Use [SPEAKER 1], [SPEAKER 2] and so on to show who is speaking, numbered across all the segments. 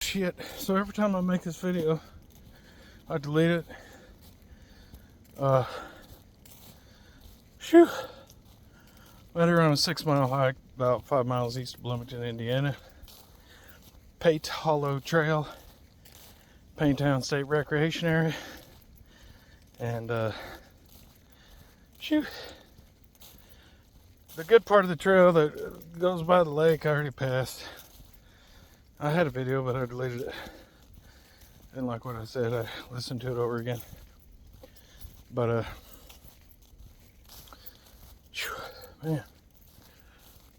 [SPEAKER 1] shit. So every time I make this video, I delete it. Phew. Right here on a 6-mile hike, about 5 miles east of Bloomington, Indiana. Pate Hollow Trail, Paintown State Recreation Area. And, phew. The good part of the trail that goes by the lake, I already passed. I had a video, but I deleted it. Didn't like what I said. I listened to it over again. But, man,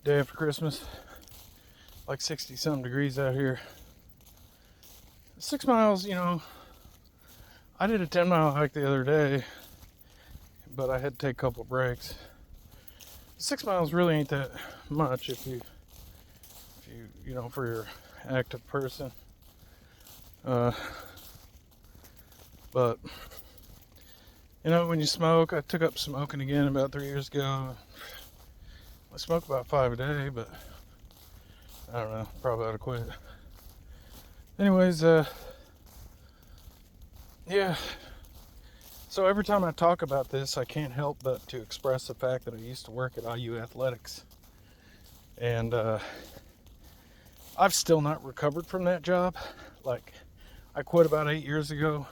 [SPEAKER 1] day after Christmas, like 60-something degrees out here. 6 miles, you know, I did a 10-mile hike the other day, but I had to take a couple of breaks. 6 miles really ain't that much if you know, for your active person. But you know, when you smoke, I took up smoking again about 3 years ago. I smoke about 5 a day, but I don't know, probably ought to quit. Anyways, yeah. So every time I talk about this, I can't help but to express the fact that I used to work at IU Athletics. And I've still not recovered from that job. Like, I quit about 8 years ago.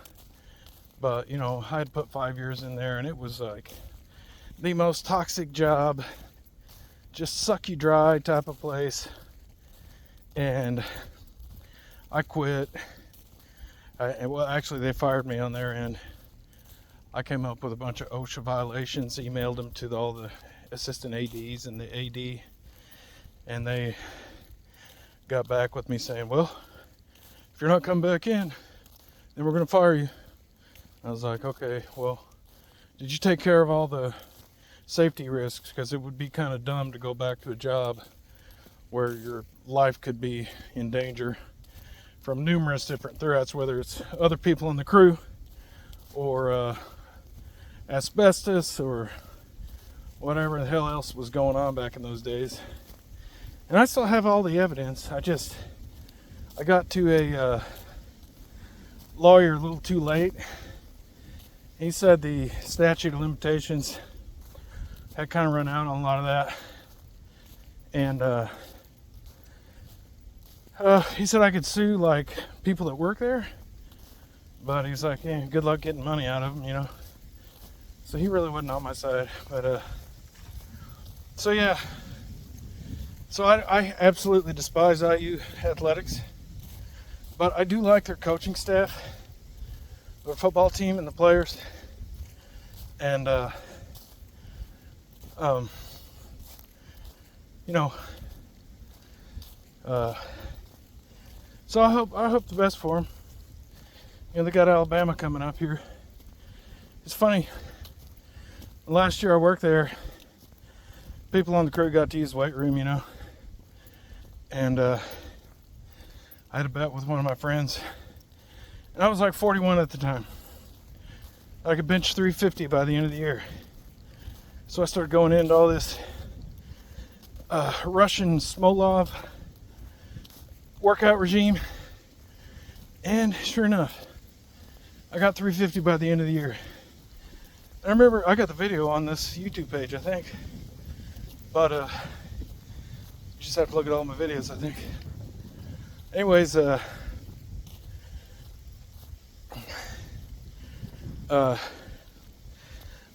[SPEAKER 1] But, you know, I had put 5 years in there, and it was like the most toxic job. Just suck you dry type of place. And I quit. Well, actually, they fired me on their end. I came up with a bunch of OSHA violations, emailed them to all the assistant ADs and the AD, and they got back with me saying, well, if you're not coming back in, then we're going to fire you. I was like, okay, well, did you take care of all the safety risks? Because it would be kind of dumb to go back to a job where your life could be in danger from numerous different threats, whether it's other people in the crew or asbestos or whatever the hell else was going on back in those days. And I still have all the evidence. I got to a lawyer a little too late. He said the statute of limitations had kind of run out on a lot of that. And he said I could sue like people that work there. But he's like, yeah, good luck getting money out of them, you know. So he really wasn't on my side. But so yeah. So I absolutely despise IU Athletics. But I do like their coaching staff, their football team and the players. And you know, so I hope the best for them. You know, they got Alabama coming up here. It's funny, last year I worked there, people on the crew got to use the weight room, you know. And I had a bet with one of my friends, and I was like 41 at the time. I could bench 350 by the end of the year. So I started going into all this Russian Smolov workout regime, and sure enough, I got 350 by the end of the year. And I remember I got the video on this YouTube page, I think, but you just have to look at all my videos, I think. Anyways, I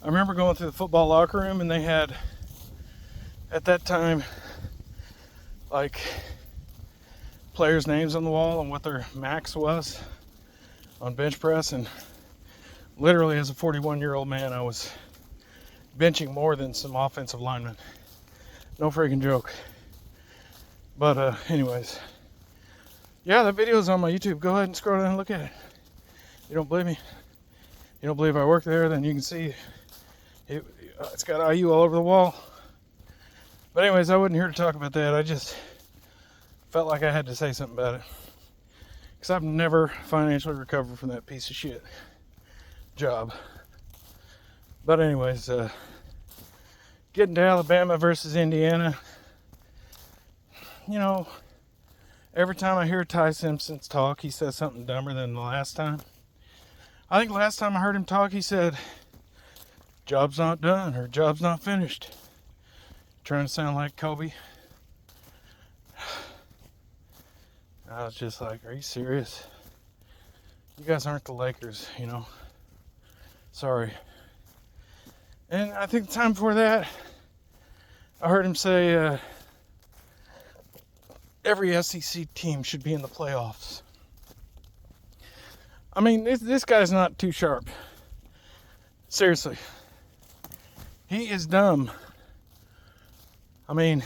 [SPEAKER 1] remember going through the football locker room, and they had, at that time, like players' names on the wall and what their max was on bench press. And literally, as a 41-year-old man, I was benching more than some offensive linemen. No freaking joke. But anyways, yeah, that video's on my YouTube. Go ahead and scroll down and look at it. You don't believe me? You don't believe I work there? Then you can see it's got IU all over the wall. But anyways, I wasn't here to talk about that. I just felt like I had to say something about it, because I've never financially recovered from that piece of shit job. But anyways, getting to Alabama versus Indiana, you know, Every time I hear Ty Simpson talk, he says something dumber than the last time. I think last time I heard him talk, he said, "Job's not done," or "Job's not finished." Trying to sound like Kobe. I was just like, are you serious? You guys aren't the Lakers, you know. Sorry. And I think the time before that, I heard him say every SEC team should be in the playoffs. I mean, this guy's not too sharp. Seriously. He is dumb. I mean,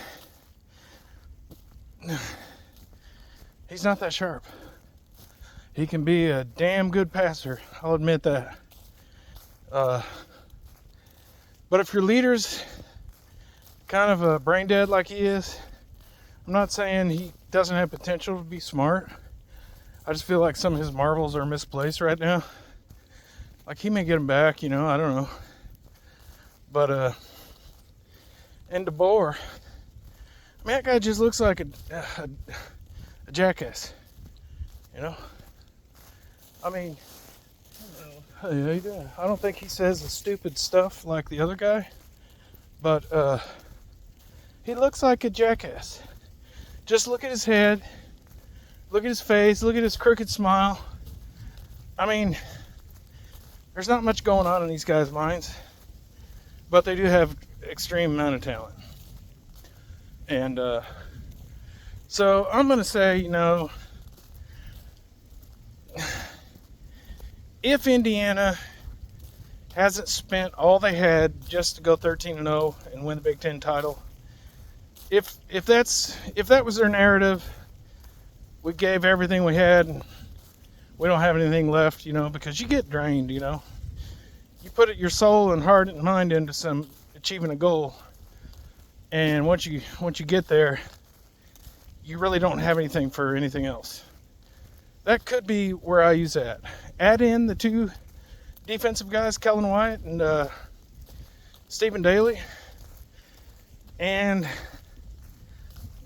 [SPEAKER 1] he's not that sharp. He can be a damn good passer. I'll admit that. But if your leader's kind of brain dead like he is, I'm not saying he doesn't have potential to be smart. I just feel like some of his marbles are misplaced right now. Like, he may get them back, you know, I don't know. But, and DeBoer, I mean, that guy just looks like a jackass, you know? I mean, hey, how you doing? I don't think he says the stupid stuff like the other guy, but he looks like a jackass. Just look at his head, look at his face, look at his crooked smile. I mean, there's not much going on in these guys' minds, but they do have extreme amount of talent. And so I'm going to say, you know, if Indiana hasn't spent all they had just to go 13-0 and win the Big Ten title, if that was their narrative, we gave everything we had and we don't have anything left, you know, because you get drained, you know. You put your soul and heart and mind into achieving a goal, and once you get there, you really don't have anything for anything else. That could be where I use that. Add in the two defensive guys, Kellen Wyatt and Stephen Daly, and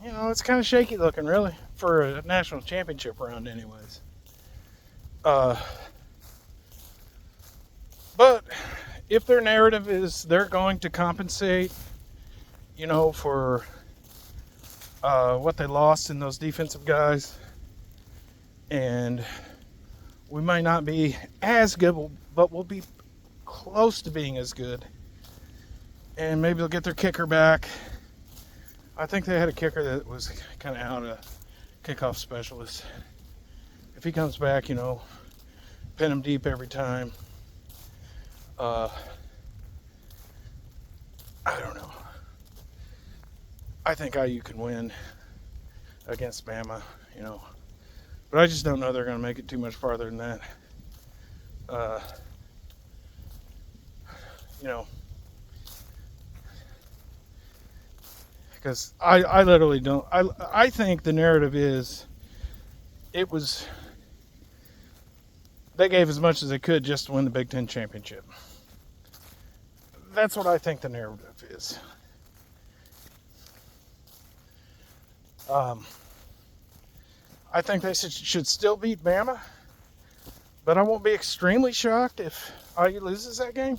[SPEAKER 1] you know, it's kind of shaky looking, really, for a national championship round anyways. But if their narrative is they're going to compensate, you know, for what they lost in those defensive guys, and we might not be as good, but we'll be close to being as good, and maybe they'll get their kicker back. I think they had a kicker that was kind of out, a kickoff specialist. If he comes back, you know, pin him deep every time. I don't know. I think IU can win against Bama, you know. But I just don't know they're going to make it too much farther than that. You know. Because I literally don't. I think the narrative is they gave as much as they could just to win the Big Ten championship. That's what I think the narrative is. I think they should still beat Bama, but I won't be extremely shocked if IU loses that game.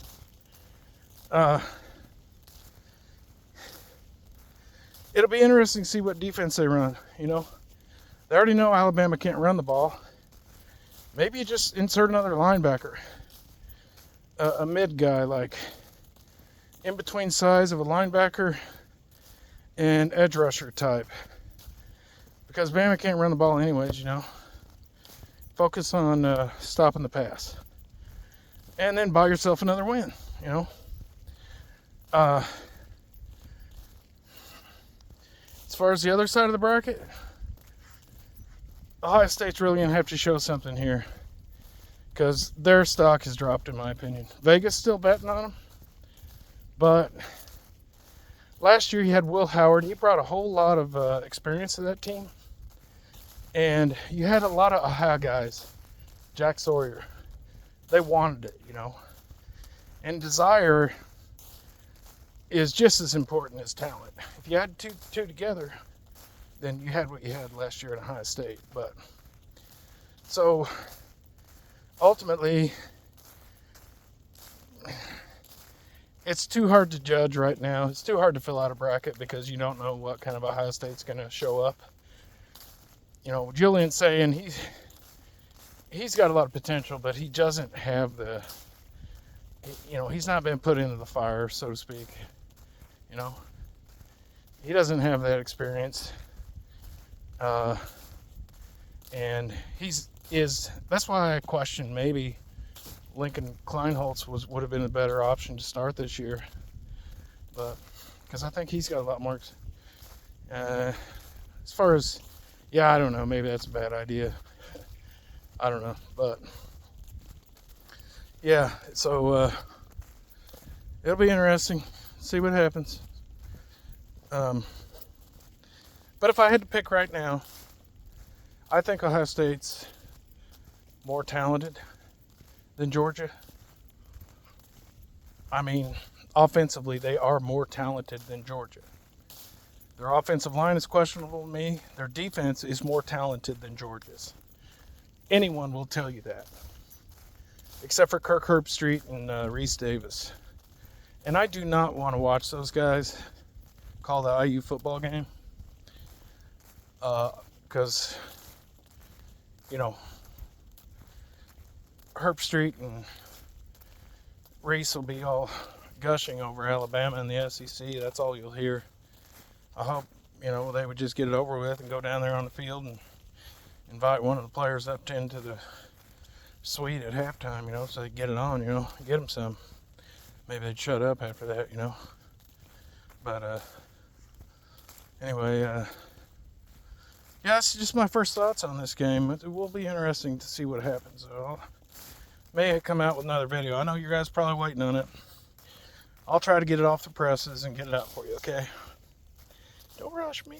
[SPEAKER 1] It'll be interesting to see what defense they run, you know. They already know Alabama can't run the ball. Maybe you just insert another linebacker. A mid guy, like in between size of a linebacker and edge rusher type. Because Bama can't run the ball anyways, you know. Focus on stopping the pass. And then buy yourself another win, you know. As far as the other side of the bracket, Ohio State's really going to have to show something here. Because their stock has dropped, in my opinion. Vegas still betting on them. But last year you had Will Howard. He brought a whole lot of experience to that team. And you had a lot of Ohio guys. Jack Sawyer. They wanted it, you know. And desire is just as important as talent. If you add two together, then you had what you had last year at Ohio State. But so ultimately, it's too hard to judge right now. It's too hard to fill out a bracket because you don't know what kind of Ohio State's going to show up. You know, Julian's saying he's got a lot of potential, but he doesn't have the, you know, he's not been put into the fire, so to speak. You know, he doesn't have that experience. And that's why I question maybe Lincoln Kleinholz would have been a better option to start this year. But, because I think he's got a lot more, as far as, yeah, I don't know, maybe that's a bad idea. I don't know, but yeah, so it'll be interesting. See what happens. But if I had to pick right now, I think Ohio State's more talented than Georgia. I mean, offensively, they are more talented than Georgia. Their offensive line is questionable to me. Their defense is more talented than Georgia's. Anyone will tell you that, except for Kirk Herbstreit and Reese Davis. And I do not want to watch those guys call the IU football game, because, you know, Herbstreit and Reese will be all gushing over Alabama and the SEC. That's all you'll hear. I hope, you know, they would just get it over with and go down there on the field and invite one of the players up into the suite at halftime, you know, so they get it on, you know, get them some. Maybe they'd shut up after that, you know. But anyway, yeah, that's just my first thoughts on this game. It will be interesting to see what happens. So may come out with another video. I know you guys are probably waiting on it. I'll try to get it off the presses and get it out for you, okay? Don't rush me.